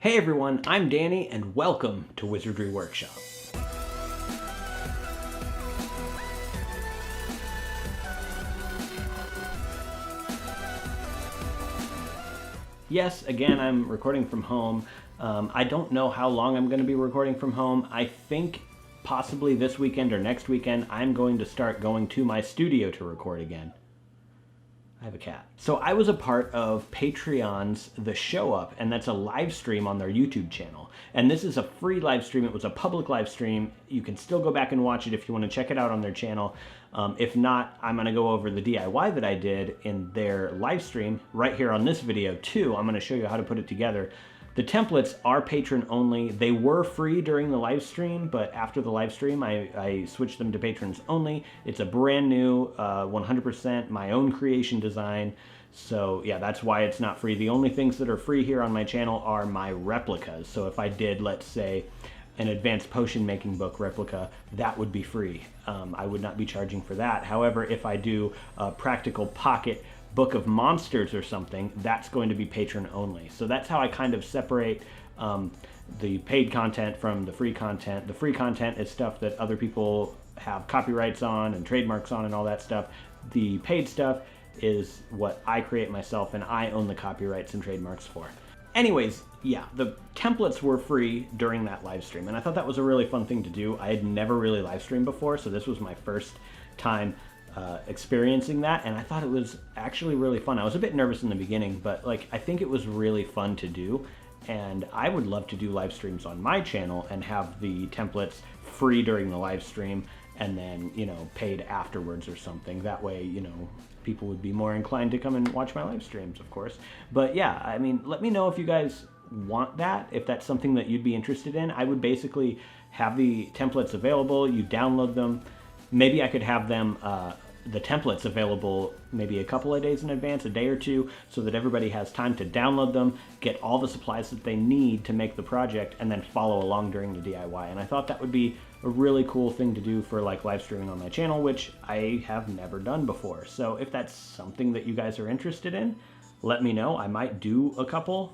Hey everyone, I'm Danny and welcome to Wizardry Workshop. Yes, again, I'm recording from home. I don't know how long I'm going to be recording from home. I think possibly this weekend or next weekend I'm going to start going to my studio to record again. I have a cat. So I was a part of Patreon's The Show Up, and that's a live stream on their YouTube channel. And this is a free live stream. It was a public live stream. You can still go back and watch it if you want to check it out on their channel. If not, I'm going to go over the DIY that I did in their live stream right here on this video too. I'm going to show you how to put it together. The templates are patron only. They were free during the live stream, but after the live stream, I switched them to patrons only. It's a brand new, 100% my own creation design. So yeah, that's why it's not free. The only things that are free here on my channel are my replicas. So if I did, let's say, an advanced potion making book replica, that would be free. I would not be charging for that. However, if I do a practical pocket book of monsters or something, that's going to be patron only. So that's how I kind of separate the paid content from the free content. The free content is stuff that other people have copyrights on and trademarks on and all that stuff. The paid stuff is what I create myself and I own the copyrights and trademarks for. Anyways, yeah, the templates were free during that live stream, and I thought that was a really fun thing to do. I had never really live streamed before, so this was my first time experiencing that, and I thought it was actually really fun. I was a bit nervous in the beginning, but like I think it was really fun to do, and I would love to do live streams on my channel and have the templates free during the live stream and then, you know, paid afterwards or something. That way, you know, people would be more inclined to come and watch my live streams, of course. But yeah, I mean, let me know if you guys want that, if that's something that you'd be interested in. I would basically have the templates available, you download them. Maybe I could have them, the templates available maybe a couple of days in advance, a day or two, so that everybody has time to download them, get all the supplies that they need to make the project, and then follow along during the DIY. And I thought that would be a really cool thing to do for like live streaming on my channel, which I have never done before. So if that's something that you guys are interested in, let me know. I might do a couple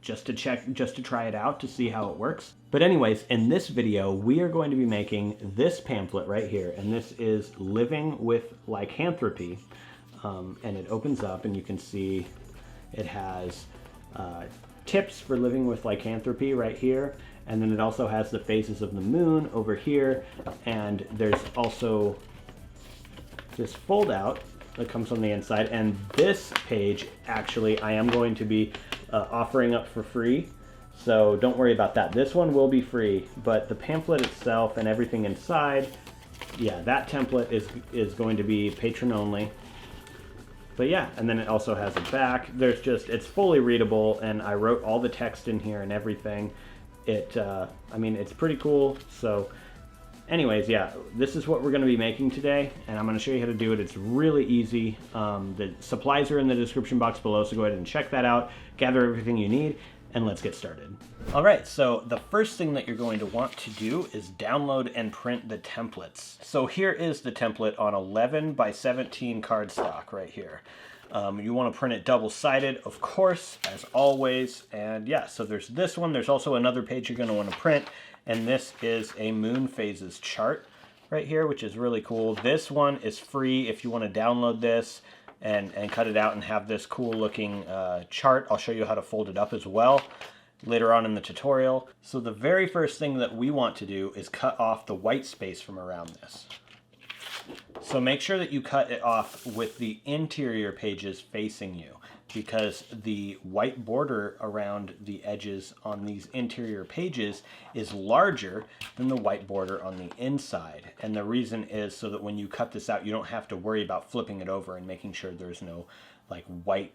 just to try it out to see how it works. But anyways, in this video, we are going to be making this pamphlet right here, and this is Living with Lycanthropy. And it opens up and you can see it has tips for living with lycanthropy right here. And then it also has the phases of the moon over here. And there's also this fold out that comes on the inside. And this page, actually, I am going to be offering up for free. So don't worry about that. This one will be free, but the pamphlet itself and everything inside, yeah, that template is going to be patron only. But yeah, and then it also has a back. There's just, it's fully readable, and I wrote all the text in here and everything. I mean, it's pretty cool. So anyways, yeah, this is what we're going to be making today, and I'm going to show you how to do it. It's really easy. The supplies are in the description box below, so go ahead and check that out, gather everything you need, and let's get started. All right, so the first thing that you're going to want to do is download and print the templates. So here is the template on 11 by 17 cardstock right here. You want to print it double-sided, of course, as always. And yeah, so there's this one. There's also another page you're going to want to print, and this is a moon phases chart right here, which is really cool. This one is free if you want to download this and cut it out and have this cool looking chart. I'll show you how to fold it up as well later on in the tutorial. So the very first thing that we want to do is cut off the white space from around this. So make sure that you cut it off with the interior pages facing you, because the white border around the edges on these interior pages is larger than the white border on the inside. And the reason is so that when you cut this out, you don't have to worry about flipping it over and making sure there's no like white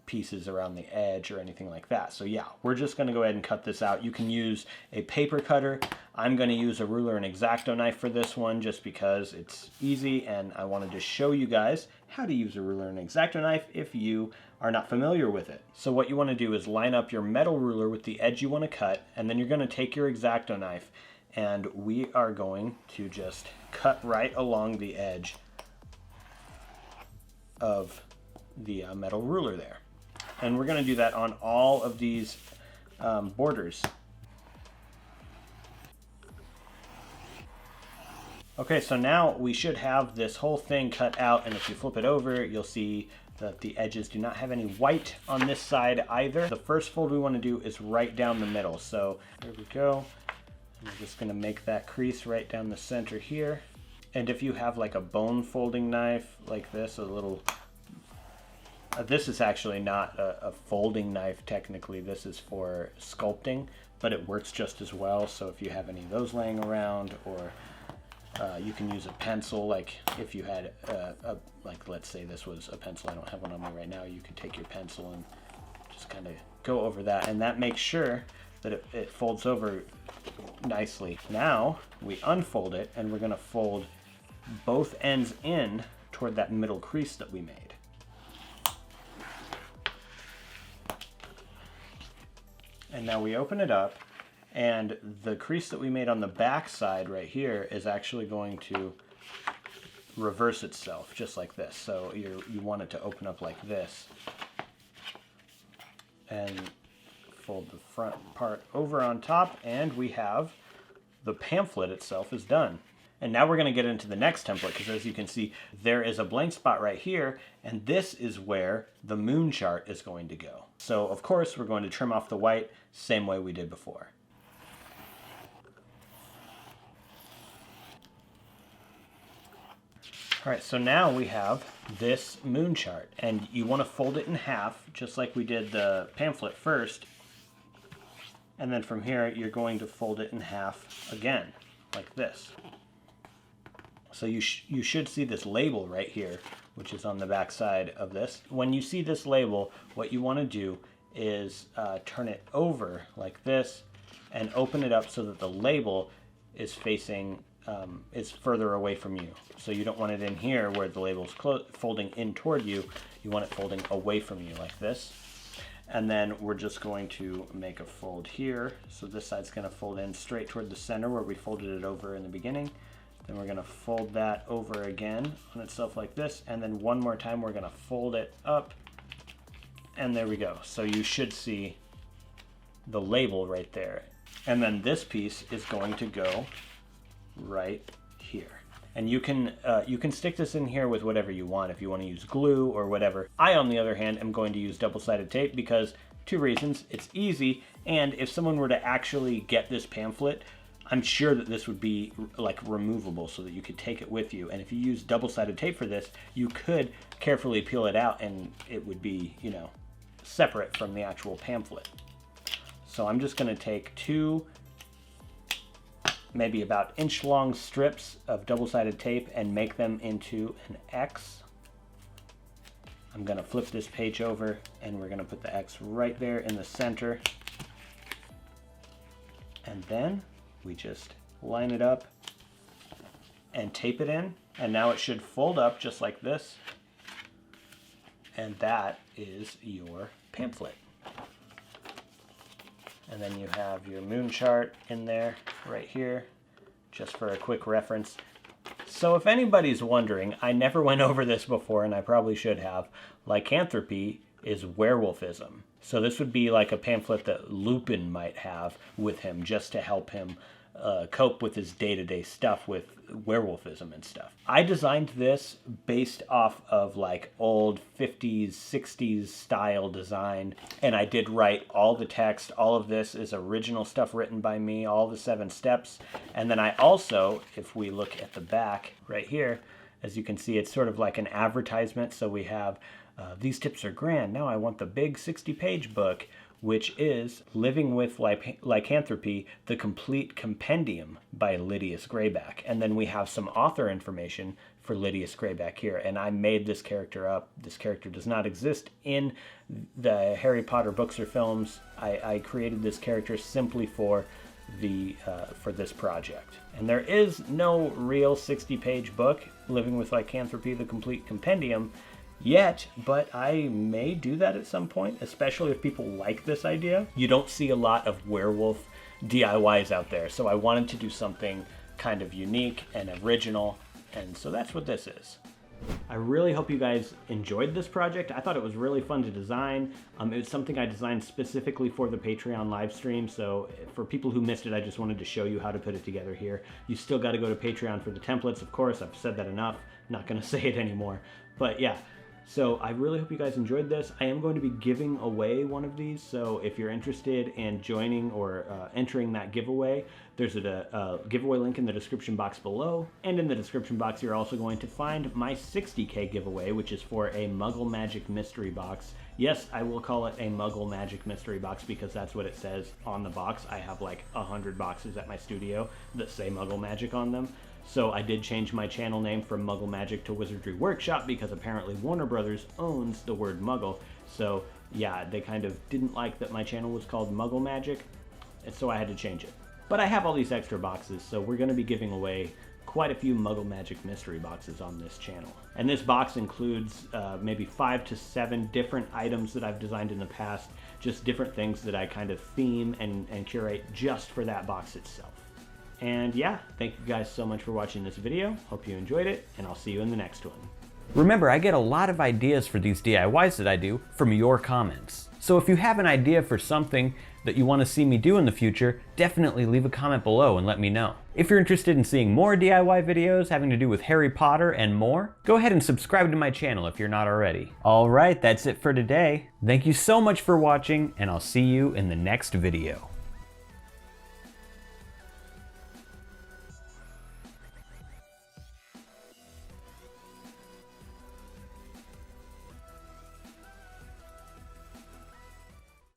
pieces around the edge or anything like that. So yeah, we're just going to go ahead and cut this out. You can use a paper cutter. I'm going to use a ruler and X-Acto knife for this one just because it's easy, and I wanted to show you guys how to use a ruler and X-Acto knife if you are not familiar with it. So what you want to do is line up your metal ruler with the edge you want to cut, and then you're going to take your X-Acto knife, and we are going to just cut right along the edge of the metal ruler there. And we're going to do that on all of these borders. Okay, so now we should have this whole thing cut out, and if you flip it over, you'll see that the edges do not have any white on this side either. The first fold we want to do is right down the middle. So there we go. I'm just going to make that crease right down the center here. And if you have like a bone folding knife like this, a little... this is actually not a folding knife technically. This is for sculpting, but it works just as well. So if you have any of those laying around, or you can use a pencil, like if you had like let's say this was a pencil, I don't have one on me right now, you could take your pencil and just kind of go over that, and that makes sure that it folds over nicely. Now we unfold it, and we're going to fold both ends in toward that middle crease that we made. And now we open it up, and the crease that we made on the back side right here is actually going to reverse itself, just like this. So you want it to open up like this. And fold the front part over on top, and we have the pamphlet itself is done. And now we're going to get into the next template, because as you can see, there is a blank spot right here, and this is where the moon chart is going to go. So of course we're going to trim off the white, same way we did before. All right, so now we have this moon chart, and you want to fold it in half, just like we did the pamphlet first. And then from here, you're going to fold it in half again, like this. So you should see this label right here, which is on the back side of this. When you see this label, what you want to do is turn it over like this and open it up so that the label is facing, is further away from you. So you don't want it in here where the label's folding in toward you. You want it folding away from you like this. And then we're just going to make a fold here. So this side's going to fold in straight toward the center where we folded it over in the beginning. Then we're going to fold that over again on itself like this. And then one more time we're going to fold it up. And there we go. So you should see the label right there. And then this piece is going to go right here. And you can stick this in here with whatever you want, if you want to use glue or whatever. I, on the other hand, am going to use double-sided tape because two reasons. It's easy, and if someone were to actually get this pamphlet, I'm sure that this would be like removable so that you could take it with you. And if you use double-sided tape for this, you could carefully peel it out and it would be, you know, separate from the actual pamphlet. So I'm just going to take two maybe about inch-long strips of double-sided tape and make them into an X. I'm going to flip this page over, and we're going to put the X right there in the center. And then we just line it up and tape it in, and now it should fold up just like this. And that is your pamphlet. And then you have your moon chart in there, right here, just for a quick reference. So if anybody's wondering, I never went over this before, and I probably should have. Lycanthropy is werewolfism. So this would be like a pamphlet that Lupin might have with him, just to help him cope with his day-to-day stuff with werewolfism and stuff. I designed this based off of like old 50s, 60s style design, and I did write all the text. All of this is original stuff written by me, all the 7 steps. And then I also, if we look at the back right here, as you can see, it's sort of like an advertisement. So we have, these tips are grand. Now I want the big 60-page book, which is Living With Lycanthropy, the Complete Compendium by Lidius Grayback. And then we have some author information for Lidius Grayback here. And I made this character up. This character does not exist in the Harry Potter books or films. I created this character simply for this project. And there is no real 60-page book, Living With Lycanthropy, the Complete Compendium, yet, but I may do that at some point, especially if people like this idea. You don't see a lot of werewolf DIYs out there, so I wanted to do something kind of unique and original, and so that's what this is. I really hope you guys enjoyed this project. I thought it was really fun to design. It was something I designed specifically for the Patreon live stream, so for people who missed it, I just wanted to show you how to put it together here. You still got to go to Patreon for the templates, of course. I've said that enough. Not going to say it anymore. But yeah, so I really hope you guys enjoyed this. I am going to be giving away one of these, so if you're interested in joining or entering that giveaway, there's a giveaway link in the description box below, and in the description box you're also going to find my 60K giveaway, which is for a Muggle Magic mystery box. Yes, I will call it a Muggle Magic mystery box because that's what it says on the box. I have like 100 boxes at my studio that say Muggle Magic on them. So I did change my channel name from Muggle Magic to Wizardry Workshop because apparently Warner Brothers owns the word Muggle. So yeah, they kind of didn't like that my channel was called Muggle Magic, and so I had to change it. But I have all these extra boxes, so we're going to be giving away quite a few Muggle Magic mystery boxes on this channel. And this box includes maybe 5 to 7 different items that I've designed in the past, just different things that I kind of theme and curate just for that box itself. And yeah, thank you guys so much for watching this video. Hope you enjoyed it, and I'll see you in the next one. Remember, I get a lot of ideas for these DIYs that I do from your comments. So if you have an idea for something that you want to see me do in the future, definitely leave a comment below and let me know. If you're interested in seeing more DIY videos having to do with Harry Potter and more, go ahead and subscribe to my channel if you're not already. Alright, that's it for today. Thank you so much for watching, and I'll see you in the next video.